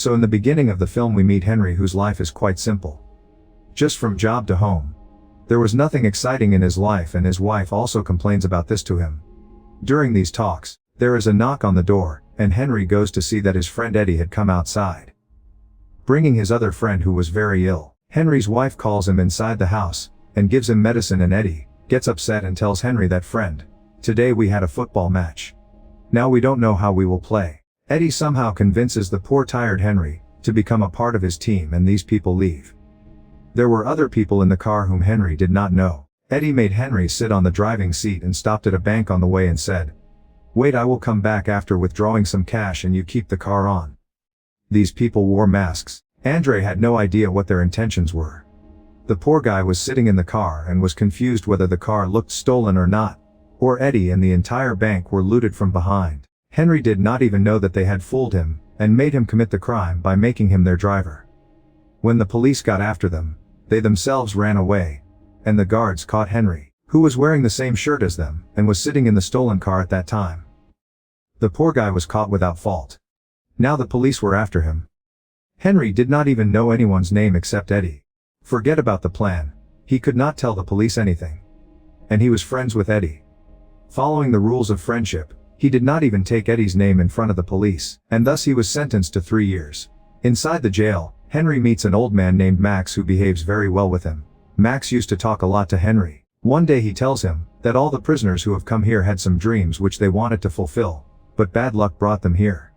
So in the beginning of the film we meet Henry, whose life is quite simple. Just from job to home. There was nothing exciting in his life, and his wife also complains about this to him. During these talks, there is a knock on the door, and Henry goes to see that his friend Eddie had come outside, bringing his other friend who was very ill. Henry's wife calls him inside the house, and gives him medicine, and Eddie gets upset and tells Henry that, "Friend, today we had a football match. Now we don't know how we will play." Eddie somehow convinces the poor tired Henry to become a part of his team, and these people leave. There were other people in the car whom Henry did not know. Eddie made Henry sit on the driving seat and stopped at a bank on the way and said, "Wait, I will come back after withdrawing some cash and you keep the car on." These people wore masks. Andre had no idea what their intentions were. The poor guy was sitting in the car and was confused whether the car looked stolen or not, or Eddie and the entire bank were looted from behind. Henry did not even know that they had fooled him and made him commit the crime by making him their driver. When the police got after them, they themselves ran away, and the guards caught Henry, who was wearing the same shirt as them and was sitting in the stolen car at that time. The poor guy was caught without fault. Now the police were after him. Henry did not even know anyone's name except Eddie. Forget about the plan. He could not tell the police anything. And he was friends with Eddie. Following the rules of friendship, he did not even take Eddie's name in front of the police, and thus he was sentenced to 3 years. Inside the jail, Henry meets an old man named Max who behaves very well with him. Max used to talk a lot to Henry. One day he tells him that all the prisoners who have come here had some dreams which they wanted to fulfill, but bad luck brought them here.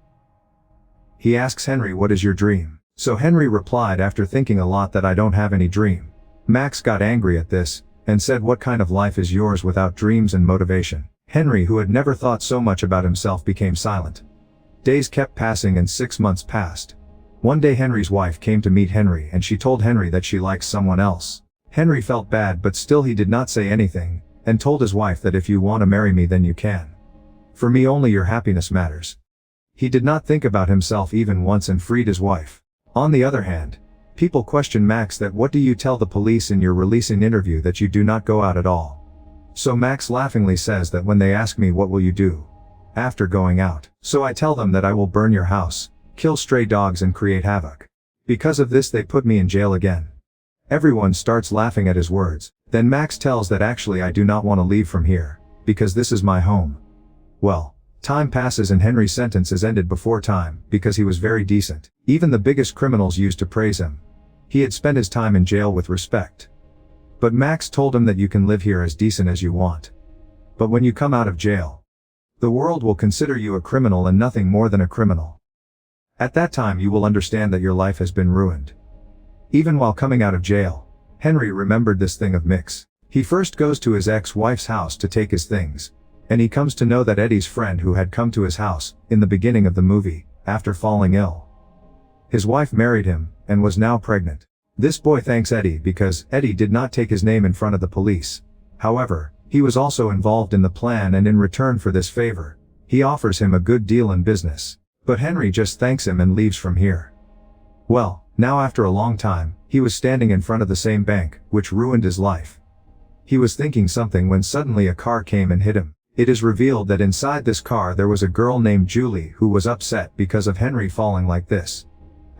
He asks Henry, "What is your dream?" So Henry replied after thinking a lot that, "I don't have any dream." Max got angry at this, and said, "What kind of life is yours without dreams and motivation?" Henry, who had never thought so much about himself, became silent. Days kept passing and 6 months passed. One day Henry's wife came to meet Henry and she told Henry that she likes someone else. Henry felt bad, but still he did not say anything, and told his wife that, "If you want to marry me then you can. For me only your happiness matters." He did not think about himself even once and freed his wife. On the other hand, people question Max that, "What do you tell the police in your releasing interview that you do not go out at all?" So Max laughingly says that, "When they ask me what will you do after going out, so I tell them that I will burn your house, kill stray dogs and create havoc. Because of this they put me in jail again." Everyone starts laughing at his words. Then Max tells that, "Actually I do not want to leave from here, because this is my home." Well, time passes and Henry's sentence is ended before time, because he was very decent. Even the biggest criminals used to praise him. He had spent his time in jail with respect. But Max told him that, "You can live here as decent as you want. But when you come out of jail, the world will consider you a criminal and nothing more than a criminal. At that time you will understand that your life has been ruined." Even while coming out of jail, Henry remembered this thing of Mix. He first goes to his ex-wife's house to take his things, and he comes to know that Eddie's friend who had come to his house in the beginning of the movie, after falling ill, his wife married him, and was now pregnant. This boy thanks Eddie because Eddie did not take his name in front of the police. However, he was also involved in the plan, and in return for this favor, he offers him a good deal in business. But Henry just thanks him and leaves from here. Well, now after a long time, he was standing in front of the same bank, which ruined his life. He was thinking something when suddenly a car came and hit him. It is revealed that inside this car there was a girl named Julie who was upset because of Henry falling like this.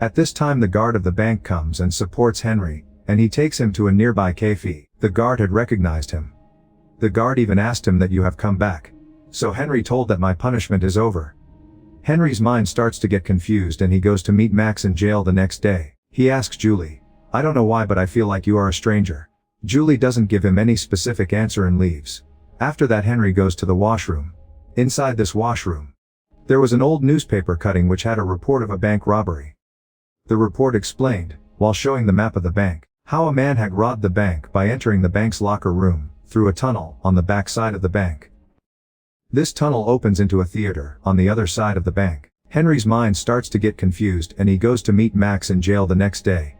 At this time the guard of the bank comes and supports Henry, and he takes him to a nearby cafe. The guard had recognized him. The guard even asked him that, "You have come back." So Henry told that, "My punishment is over." Henry's mind starts to get confused and he goes to meet Max in jail the next day. He asks Julie, "I don't know why but I feel like you are a stranger." Julie doesn't give him any specific answer and leaves. After that Henry goes to the washroom. Inside this washroom, there was an old newspaper cutting which had a report of a bank robbery. The report explained, while showing the map of the bank, how a man had robbed the bank by entering the bank's locker room through a tunnel on the back side of the bank. This tunnel opens into a theater on the other side of the bank. Henry's mind starts to get confused and he goes to meet Max in jail the next day.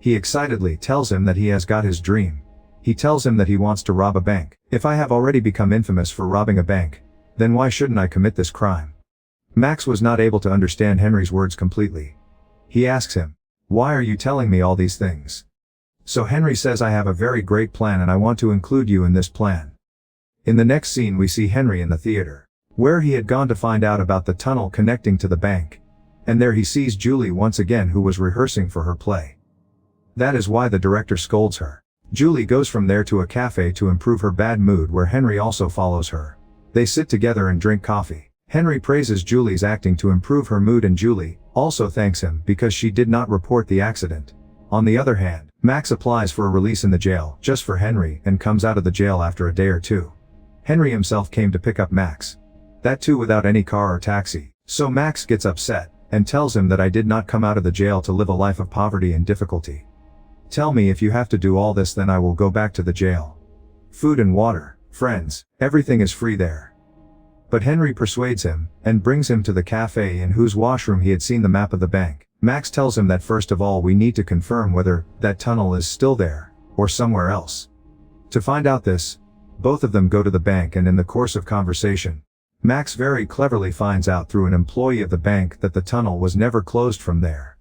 He excitedly tells him that he has got his dream. He tells him that he wants to rob a bank. "If I have already become infamous for robbing a bank, then why shouldn't I commit this crime?" Max was not able to understand Henry's words completely. He asks him, "Why are you telling me all these things?" So Henry says, "I have a very great plan and I want to include you in this plan." In the next scene we see Henry in the theater, where he had gone to find out about the tunnel connecting to the bank. And there he sees Julie once again, who was rehearsing for her play. That is why the director scolds her. Julie goes from there to a cafe to improve her bad mood, where Henry also follows her. They sit together and drink coffee. Henry praises Julie's acting to improve her mood, and Julie also thanks him because she did not report the accident. On the other hand, Max applies for a release in the jail just for Henry and comes out of the jail after a day or two. Henry himself came to pick up Max. That too without any car or taxi. So Max gets upset and tells him that I did not come out of the jail to live a life of poverty and difficulty. Tell me if you have to do all this, then I will go back to the jail. Food and water, friends, everything is free there. But Henry persuades him and brings him to the cafe, in whose washroom he had seen the map of the bank. Max tells him that first of all we need to confirm whether that tunnel is still there or somewhere else. To find out this, both of them go to the bank, and in the course of conversation, Max very cleverly finds out through an employee of the bank that the tunnel was never closed from there.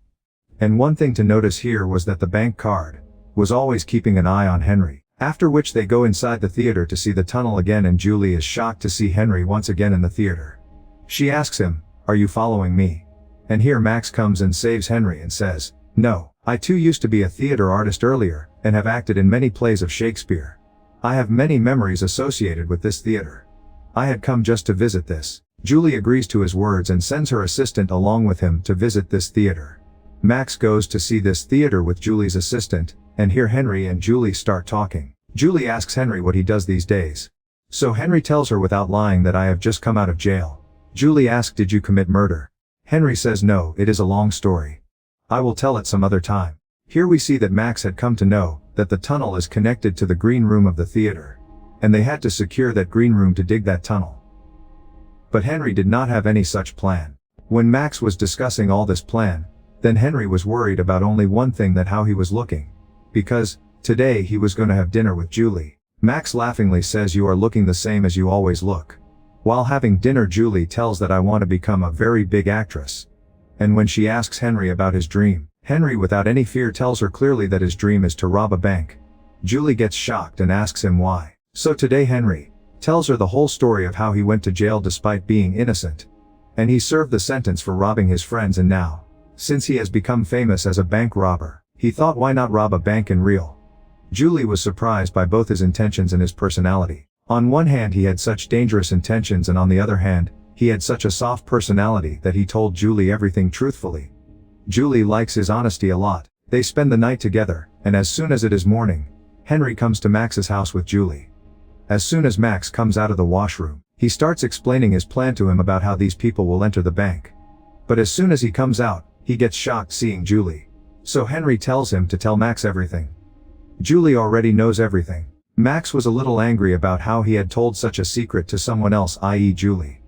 And one thing to notice here was that the bank card was always keeping an eye on Henry. After which they go inside the theater to see the tunnel again, and Julie is shocked to see Henry once again in the theater. She asks him, "Are you following me?" And here Max comes and saves Henry and says, "No, I too used to be a theater artist earlier, and have acted in many plays of Shakespeare. I have many memories associated with this theater. I had come just to visit this." Julie agrees to his words and sends her assistant along with him to visit this theater. Max goes to see this theater with Julie's assistant, and here Henry and Julie start talking. Julie asks Henry what he does these days. So Henry tells her without lying that I have just come out of jail. Julie asks, "Did you commit murder?" Henry says, "No, it is a long story. I will tell it some other time." Here we see that Max had come to know that the tunnel is connected to the green room of the theater, and they had to secure that green room to dig that tunnel. But Henry did not have any such plan. When Max was discussing all this plan, then Henry was worried about only one thing, that how he was looking. Because today he was going to have dinner with Julie. Max laughingly says, "You are looking the same as you always look." While having dinner, Julie tells that I want to become a very big actress. And when she asks Henry about his dream, Henry without any fear tells her clearly that his dream is to rob a bank. Julie gets shocked and asks him why. So today Henry tells her the whole story of how he went to jail despite being innocent. And he served the sentence for robbing his friends, and now, since he has become famous as a bank robber, he thought, why not rob a bank in real? Julie was surprised by both his intentions and his personality. On one hand he had such dangerous intentions, and on the other hand, he had such a soft personality that he told Julie everything truthfully. Julie likes his honesty a lot. They spend the night together, and as soon as it is morning, Henry comes to Max's house with Julie. As soon as Max comes out of the washroom, he starts explaining his plan to him about how these people will enter the bank. But as soon as he comes out, he gets shocked seeing Julie. So Henry tells him to tell Max everything. Julie already knows everything. Max was a little angry about how he had told such a secret to someone else, i.e. Julie.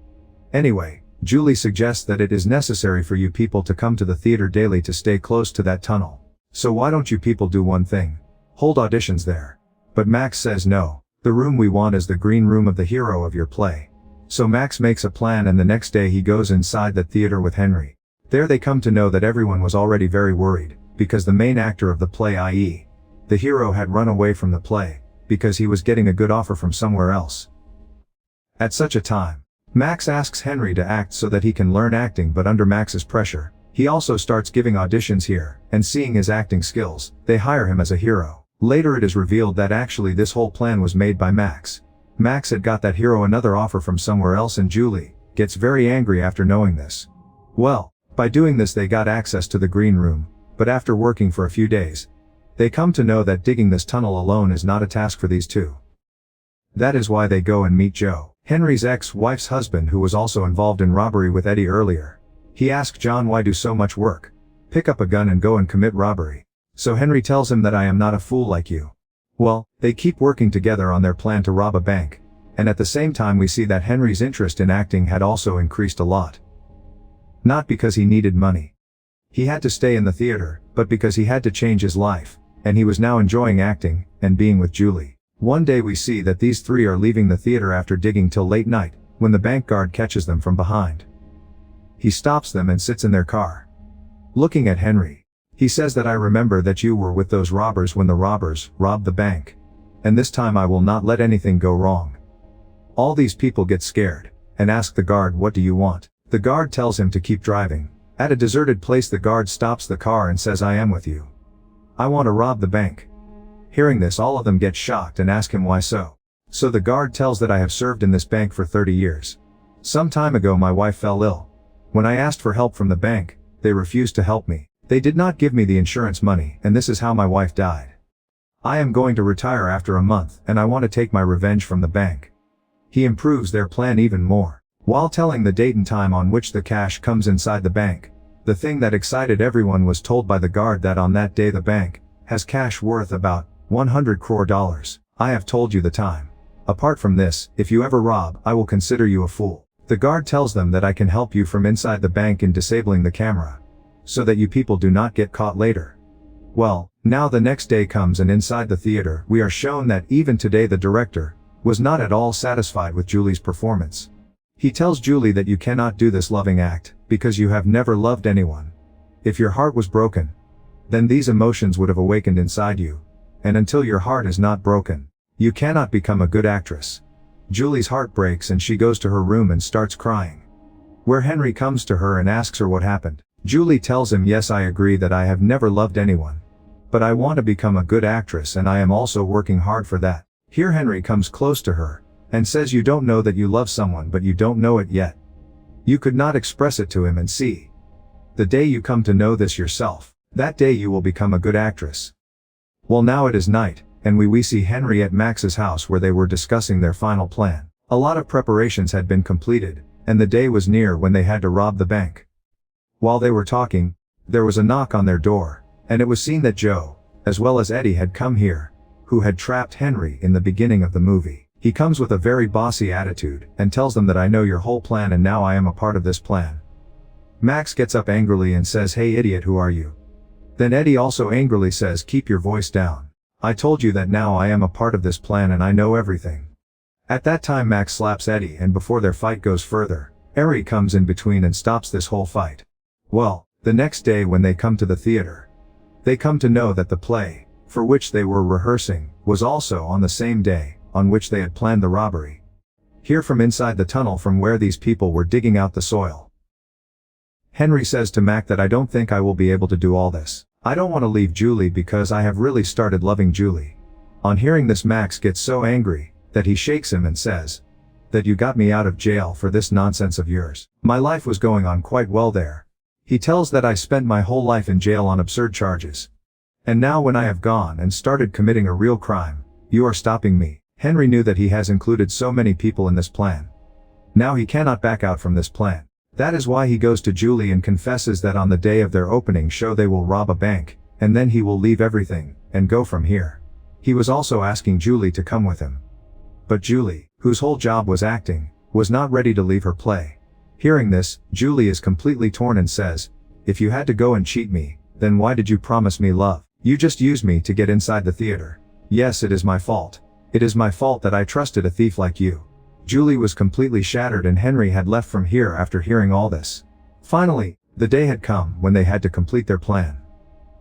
Anyway, Julie suggests that it is necessary for you people to come to the theater daily to stay close to that tunnel. So why don't you people do one thing? Hold auditions there. But Max says no. The room we want is the green room of the hero of your play. So Max makes a plan, and the next day he goes inside that theater with Henry. There they come to know that everyone was already very worried, because the main actor of the play, i.e. the hero, had run away from the play, because he was getting a good offer from somewhere else. At such a time, Max asks Henry to act so that he can learn acting, but under Max's pressure, he also starts giving auditions here, and seeing his acting skills, they hire him as a hero. Later it is revealed that actually this whole plan was made by Max. Max had got that hero another offer from somewhere else, and Julie gets very angry after knowing this. Well, by doing this they got access to the green room, but after working for a few days, they come to know that digging this tunnel alone is not a task for these two. That is why they go and meet Joe, Henry's ex-wife's husband, who was also involved in robbery with Eddie earlier. He asks John, why do so much work? Pick up a gun and go and commit robbery. So Henry tells him that I am not a fool like you. Well, they keep working together on their plan to rob a bank, and at the same time we see that Henry's interest in acting had also increased a lot. Not because he needed money. He had to stay in the theater, but because he had to change his life, and he was now enjoying acting and being with Julie. One day we see that these three are leaving the theater after digging till late night, when the bank guard catches them from behind. He stops them and sits in their car. Looking at Henry, he says that I remember that you were with those robbers when the robbers robbed the bank. And this time I will not let anything go wrong. All these people get scared, and ask the guard, what do you want? The guard tells him to keep driving, At a deserted place, the guard stops the car and says, "I am with you. I want to rob the bank." Hearing this, all of them get shocked and ask him why so. So the guard tells that I have served in this bank for 30 years. Some time ago my wife fell ill. When I asked for help from the bank, they refused to help me. They did not give me the insurance money, and this is how my wife died. I am going to retire after a month, and I want to take my revenge from the bank. He improves their plan even more, while telling the date and time on which the cash comes inside the bank. The thing that excited everyone was told by the guard that on that day the bank has cash worth about $100 crore. I have told you the time. Apart from this, if you ever rob, I will consider you a fool. The guard tells them that I can help you from inside the bank in disabling the camera, so that you people do not get caught later. Well, now the next day comes, and inside the theater, we are shown that even today the director was not at all satisfied with Julie's performance. He tells Julie that you cannot do this loving act, because you have never loved anyone. If your heart was broken, then these emotions would have awakened inside you. And until your heart is not broken, you cannot become a good actress. Julie's heart breaks and she goes to her room and starts crying. Where Henry comes to her and asks her what happened. Julie tells him, "Yes, I agree that I have never loved anyone. But I want to become a good actress, and I am also working hard for that." Here Henry comes close to her and says, "You don't know that you love someone, but you don't know it yet. You could not express it to him, and see. The day you come to know this yourself, that day you will become a good actress." Well, now it is night, and we see Henry at Max's house where they were discussing their final plan. A lot of preparations had been completed, and the day was near when they had to rob the bank. While they were talking, there was a knock on their door, and it was seen that Joe, as well as Eddie, had come here, who had trapped Henry in the beginning of the movie. He comes with a very bossy attitude, and tells them that I know your whole plan and now I am a part of this plan. Max gets up angrily and says, "Hey idiot, who are you?" Then Eddie also angrily says, "Keep your voice down. I told you that now I am a part of this plan and I know everything." At that time Max slaps Eddie, and before their fight goes further, Eddie comes in between and stops this whole fight. Well, the next day when they come to the theater, they come to know that the play, for which they were rehearsing, was also on the same day on which they had planned the robbery. Here from inside the tunnel from where these people were digging out the soil, Henry says to Mac that I don't think I will be able to do all this. I don't want to leave Julie because I have really started loving Julie. On hearing this, Max gets so angry that he shakes him and says, "That you got me out of jail for this nonsense of yours. My life was going on quite well there." He tells that I spent my whole life in jail on absurd charges. And now when I have gone and started committing a real crime, you are stopping me. Henry knew that he has included so many people in this plan. Now he cannot back out from this plan. That is why he goes to Julie and confesses that on the day of their opening show they will rob a bank, and then he will leave everything, and go from here. He was also asking Julie to come with him. But Julie, whose whole job was acting, was not ready to leave her play. Hearing this, Julie is completely torn and says, "If you had to go and cheat me, then why did you promise me love? You just used me to get inside the theater. Yes, it is my fault. It is my fault that I trusted a thief like you." Julie was completely shattered, and Henry had left from here after hearing all this. Finally, the day had come when they had to complete their plan.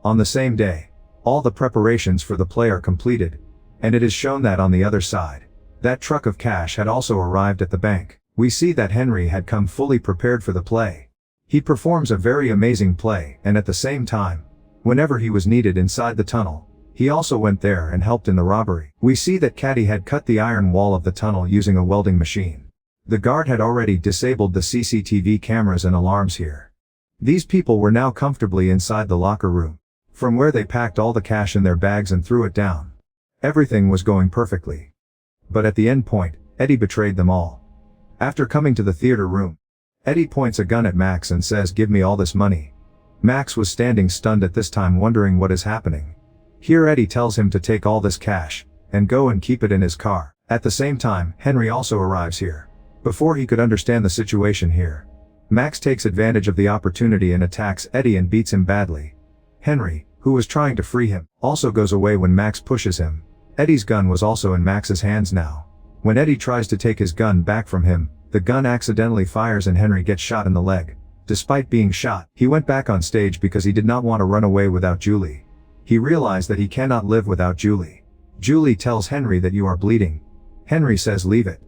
On the same day, all the preparations for the play are completed, and it is shown that on the other side, that truck of cash had also arrived at the bank. We see that Henry had come fully prepared for the play. He performs a very amazing play, and at the same time, whenever he was needed inside the tunnel, he also went there and helped in the robbery. We see that Caddy had cut the iron wall of the tunnel using a welding machine. The guard had already disabled the CCTV cameras and alarms here. These people were now comfortably inside the locker room, from where they packed all the cash in their bags and threw it down. Everything was going perfectly. But at the end point, Eddie betrayed them all. After coming to the theater room, Eddie points a gun at Max and says, "Give me all this money." Max was standing stunned at this time, wondering what is happening. Here Eddie tells him to take all this cash, and go and keep it in his car. At the same time, Henry also arrives here. Before he could understand the situation here, Max takes advantage of the opportunity and attacks Eddie and beats him badly. Henry, who was trying to free him, also goes away when Max pushes him. Eddie's gun was also in Max's hands now. When Eddie tries to take his gun back from him, the gun accidentally fires and Henry gets shot in the leg. Despite being shot, he went back on stage because he did not want to run away without Julie. He realized that he cannot live without Julie. Julie tells Henry that you are bleeding. Henry says, "Leave it.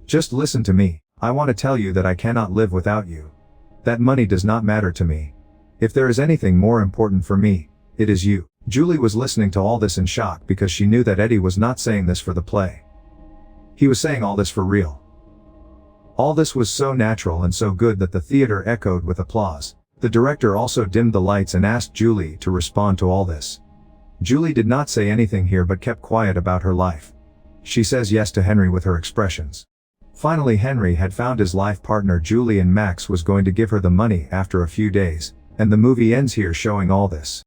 Just listen to me. I want to tell you that I cannot live without you. That money does not matter to me. If there is anything more important for me, it is you. Julie was listening to all this in shock because she knew that Eddie was not saying this for the play. He was saying all this for real. All this was so natural and so good that the theater echoed with applause. The director also dimmed the lights and asked Julie to respond to all this. Julie did not say anything here but kept quiet about her life. She says yes to Henry with her expressions. Finally, Henry had found his life partner Julie, and Max was going to give her the money after a few days, and the movie ends here showing all this.